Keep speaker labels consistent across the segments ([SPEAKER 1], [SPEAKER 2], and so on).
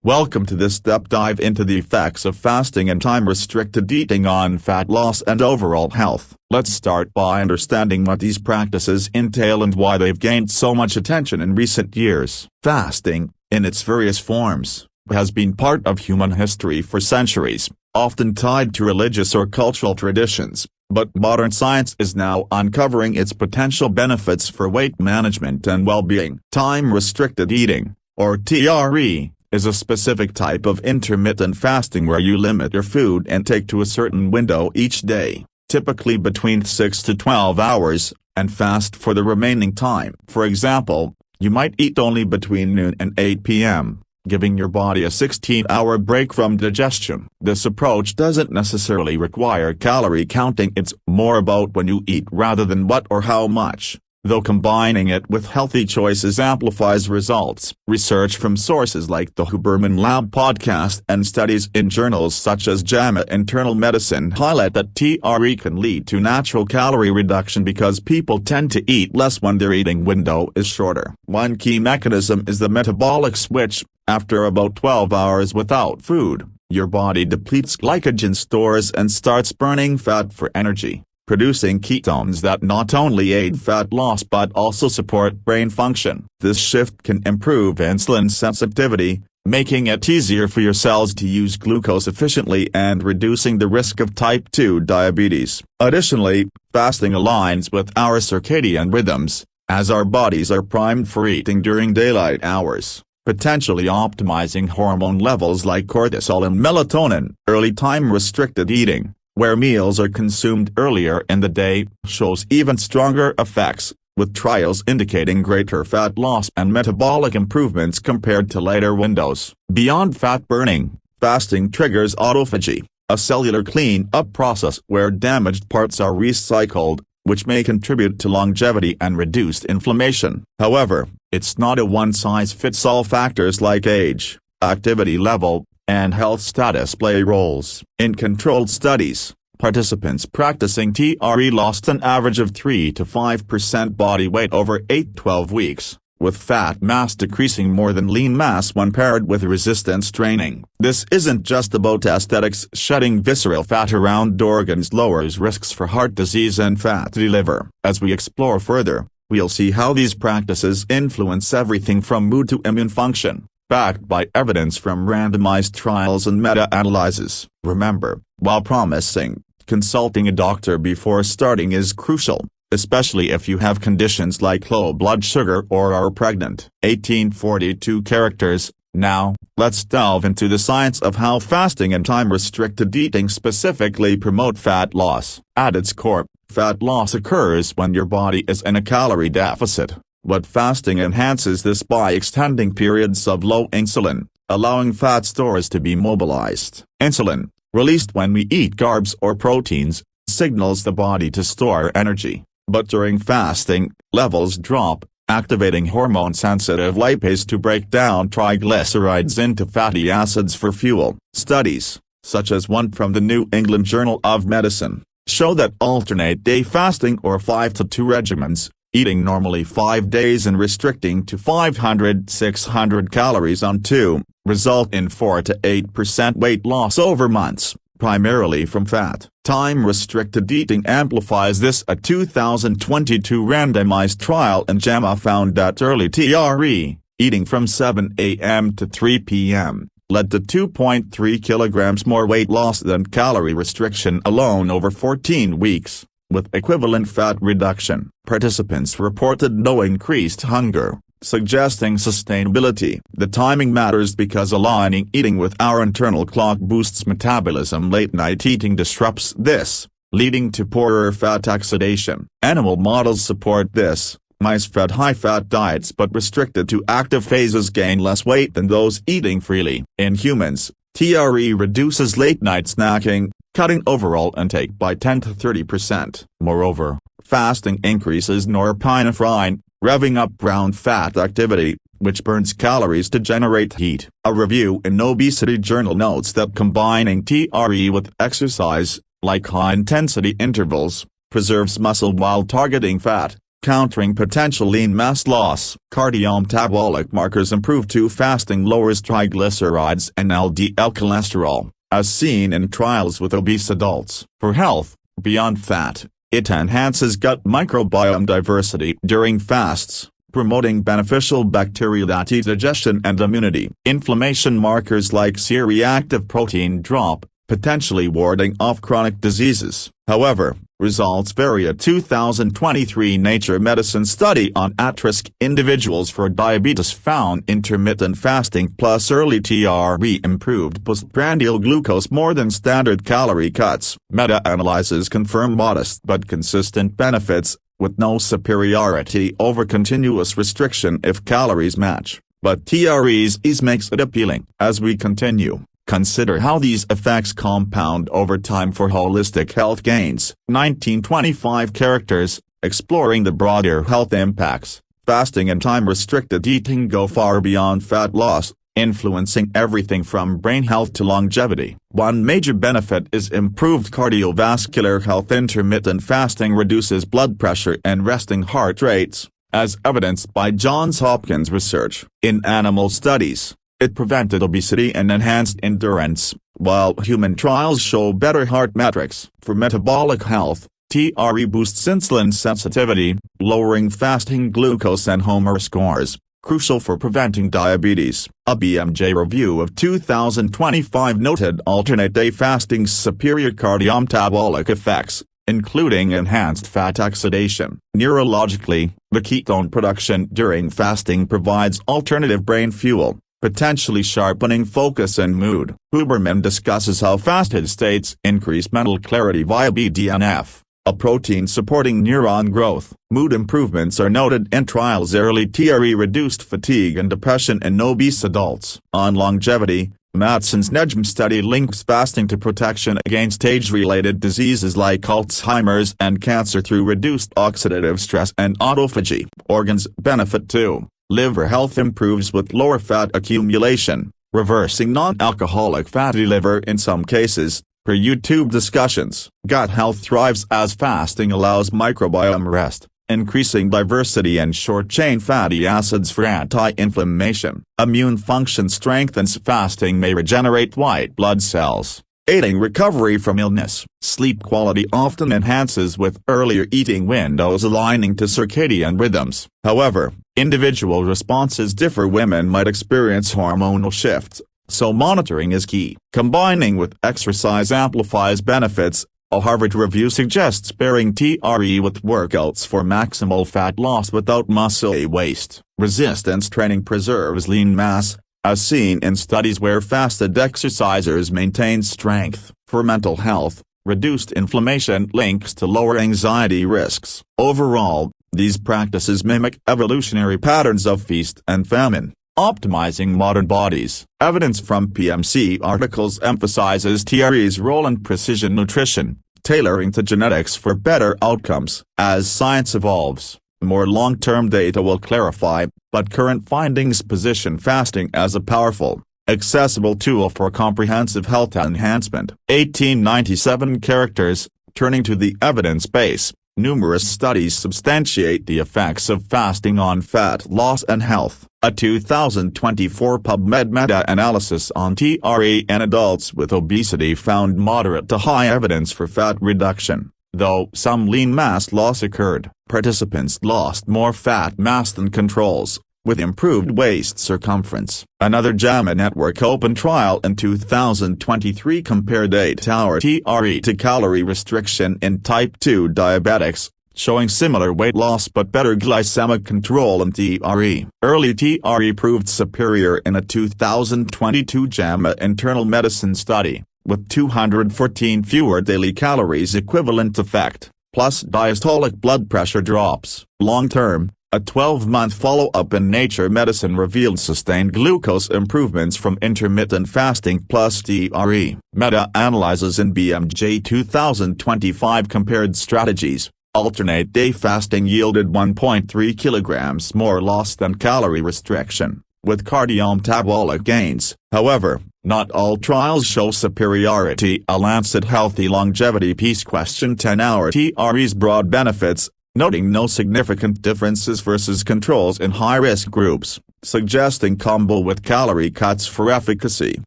[SPEAKER 1] Welcome to this step dive into the effects of fasting and time-restricted eating on fat loss and overall health. Let's start by understanding what these practices entail and why they've gained so much attention in recent years. Fasting, in its various forms, has been part of human history for centuries, often tied to religious or cultural traditions, but modern science is now uncovering its potential benefits for weight management and well-being. Time-restricted eating, or TRE, is a specific type of intermittent fasting where you limit your food intake to a certain window each day, typically between 6 to 12 hours, and fast for the remaining time. For example, you might eat only between noon and 8 p.m., giving your body a 16-hour break from digestion. This approach doesn't necessarily require calorie counting, it's more about when you eat rather than what or how much, though combining it with healthy choices amplifies results. Research from sources like the Huberman Lab podcast and studies in journals such as JAMA Internal Medicine highlight that TRE can lead to natural calorie reduction because people tend to eat less when their eating window is shorter. One key mechanism is the metabolic switch. After about 12 hours without food, your body depletes glycogen stores and starts burning fat for energy, producing ketones that not only aid fat loss but also support brain function. This shift can improve insulin sensitivity, making it easier for your cells to use glucose efficiently and reducing the risk of type 2 diabetes. Additionally, fasting aligns with our circadian rhythms, as our bodies are primed for eating during daylight hours, potentially optimizing hormone levels like cortisol and melatonin. Early time-restricted eating, where meals are consumed earlier in the day, shows even stronger effects, with trials indicating greater fat loss and metabolic improvements compared to later windows. Beyond fat burning, fasting triggers autophagy, a cellular clean-up process where damaged parts are recycled, which may contribute to longevity and reduced inflammation. However, it's not a one-size-fits-all. Factors like age, activity level, and health status play roles. In controlled studies, participants practicing TRE lost an average of 3 to 5% body weight over 8-12 weeks, with fat mass decreasing more than lean mass when paired with resistance training. This isn't just about aesthetics. Shedding visceral fat around organs lowers risks for heart disease and fatty liver. As we explore further, we'll see how these practices influence everything from mood to immune function, backed by evidence from randomized trials and meta-analyses. Remember, while promising, consulting a doctor before starting is crucial, especially if you have conditions like low blood sugar or are pregnant. 1842 characters. Now, let's delve into the science of how fasting and time-restricted eating specifically promote fat loss. At its core, fat loss occurs when your body is in a calorie deficit, but fasting enhances this by extending periods of low insulin, allowing fat stores to be mobilized. Insulin, released when we eat carbs or proteins, signals the body to store energy, but during fasting, levels drop, activating hormone-sensitive lipase to break down triglycerides into fatty acids for fuel. Studies, such as one from the New England Journal of Medicine, show that alternate-day fasting or 5-2 regimens, eating normally 5 days and restricting to 500-600 calories on 2, result in 4 to 8% weight loss over months, primarily from fat. Time-restricted eating amplifies this. A 2022 randomized trial in JAMA found that early TRE, eating from 7 a.m. to 3 p.m., led to 2.3 kilograms more weight loss than calorie restriction alone over 14 weeks, with equivalent fat reduction. Participants reported no increased hunger, suggesting sustainability. The timing matters because aligning eating with our internal clock boosts metabolism. Late-night eating disrupts this, leading to poorer fat oxidation. Animal models support this. Mice fed high-fat diets but restricted to active phases gain less weight than those eating freely. In humans, TRE reduces late-night snacking, cutting overall intake by 10 to 30%. Moreover, fasting increases norepinephrine, revving up brown fat activity, which burns calories to generate heat. A review in Obesity Journal notes that combining TRE with exercise, like high-intensity intervals, preserves muscle while targeting fat, countering potential lean mass loss. Cardiometabolic markers improve too. Fasting lowers triglycerides and LDL cholesterol, as seen in trials with obese adults. For health, beyond fat, it enhances gut microbiome diversity during fasts, promoting beneficial bacterial digestion and immunity. Inflammation markers like C-reactive protein drop, potentially warding off chronic diseases. However, results vary. A 2023 Nature Medicine study on at-risk individuals for diabetes found intermittent fasting plus early TRE improved postprandial glucose more than standard calorie cuts. Meta-analyses confirm modest but consistent benefits, with no superiority over continuous restriction if calories match, but TRE's ease makes it appealing. As we continue, consider how these effects compound over time for holistic health gains. 1925 characters, exploring the broader health impacts. Fasting and time-restricted eating go far beyond fat loss, influencing everything from brain health to longevity. One major benefit is improved cardiovascular health. Intermittent fasting reduces blood pressure and resting heart rates, as evidenced by Johns Hopkins research. In animal studies, it prevented obesity and enhanced endurance, while human trials show better heart metrics. For metabolic health, TRE boosts insulin sensitivity, lowering fasting glucose and HOMA scores, crucial for preventing diabetes. A BMJ review of 2025 noted alternate-day fasting's superior cardiometabolic effects, including enhanced fat oxidation. Neurologically, the ketone production during fasting provides alternative brain fuel, potentially sharpening focus and mood. Huberman discusses how fasted states increase mental clarity via BDNF, a protein supporting neuron growth. Mood improvements are noted in trials. Early TRE reduced fatigue and depression in obese adults. On longevity, Matson's NEJM study links fasting to protection against age-related diseases like Alzheimer's and cancer through reduced oxidative stress and autophagy. Organs benefit too. Liver health improves with lower fat accumulation, reversing non-alcoholic fatty liver in some cases, per YouTube discussions. Gut health thrives as fasting allows microbiome rest, increasing diversity and short-chain fatty acids for anti-inflammation. Immune function strengthens. Fasting may regenerate white blood cells, aiding recovery from illness. Sleep quality often enhances with earlier eating windows aligning to circadian rhythms. However, individual responses differ. Women might experience hormonal shifts, so monitoring is key. Combining with exercise amplifies benefits. A Harvard review suggests pairing TRE with workouts for maximal fat loss without muscle waste. Resistance training preserves lean mass, as seen in studies where fasted exercisers maintain strength. For mental health, reduced inflammation links to lower anxiety risks. Overall, these practices mimic evolutionary patterns of feast and famine, optimizing modern bodies. Evidence from PMC articles emphasizes TRE's role in precision nutrition, tailoring to genetics for better outcomes. As science evolves, more long-term data will clarify, but current findings position fasting as a powerful, accessible tool for comprehensive health enhancement. 1897 characters, turning to the evidence base. Numerous studies substantiate the effects of fasting on fat loss and health. A 2024 PubMed meta-analysis on TRE in adults with obesity found moderate to high evidence for fat reduction. Though some lean mass loss occurred, participants lost more fat mass than controls, with improved waist circumference. Another JAMA Network open trial in 2023 compared 8-hour TRE to calorie restriction in type 2 diabetics, showing similar weight loss but better glycemic control in TRE. Early TRE proved superior in a 2022 JAMA internal medicine study, with 214 fewer daily calories equivalent effect, plus diastolic blood pressure drops. Long-term, a 12-month follow-up in Nature Medicine revealed sustained glucose improvements from intermittent fasting plus TRE. Meta-analyses in BMJ 2025 compared strategies. Alternate-day fasting yielded 1.3 kilograms more loss than calorie restriction, with cardiometabolic gains. However, not all trials show superiority. A Lancet Healthy Longevity piece questioned 10-hour TRE's broad benefits, noting no significant differences versus controls in high-risk groups, suggesting combo with calorie cuts for efficacy.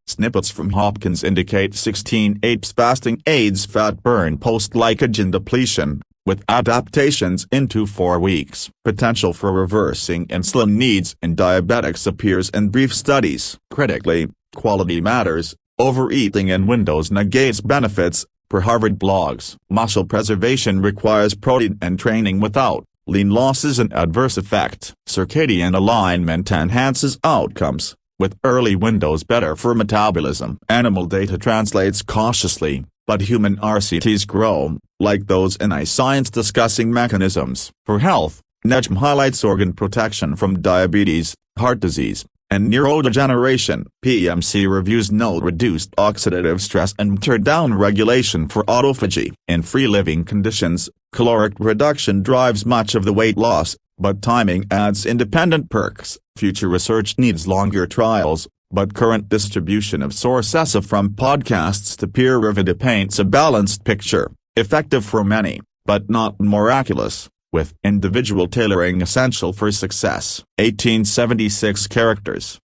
[SPEAKER 1] Snippets from Hopkins indicate 16-8 fasting aids fat burn post-glycogen depletion, with adaptations into 4 weeks. Potential for reversing insulin needs in diabetics appears in brief studies. Critically, quality matters, overeating in windows negates benefits, per Harvard blogs. Muscle preservation requires protein and training without lean loss is an adverse effect. Circadian alignment enhances outcomes, with early windows better for metabolism. Animal data translates cautiously, but human RCTs grow, like those in iScience discussing mechanisms. For health, NEJM highlights organ protection from diabetes, heart disease, and neurodegeneration. PMC reviews note reduced oxidative stress and down regulation for autophagy. In free-living conditions, caloric reduction drives much of the weight loss, but timing adds independent perks. Future research needs longer trials, but current distribution of sources from podcasts to peer review paints a balanced picture, effective for many, but not miraculous, with individual tailoring essential for success. 1876 characters.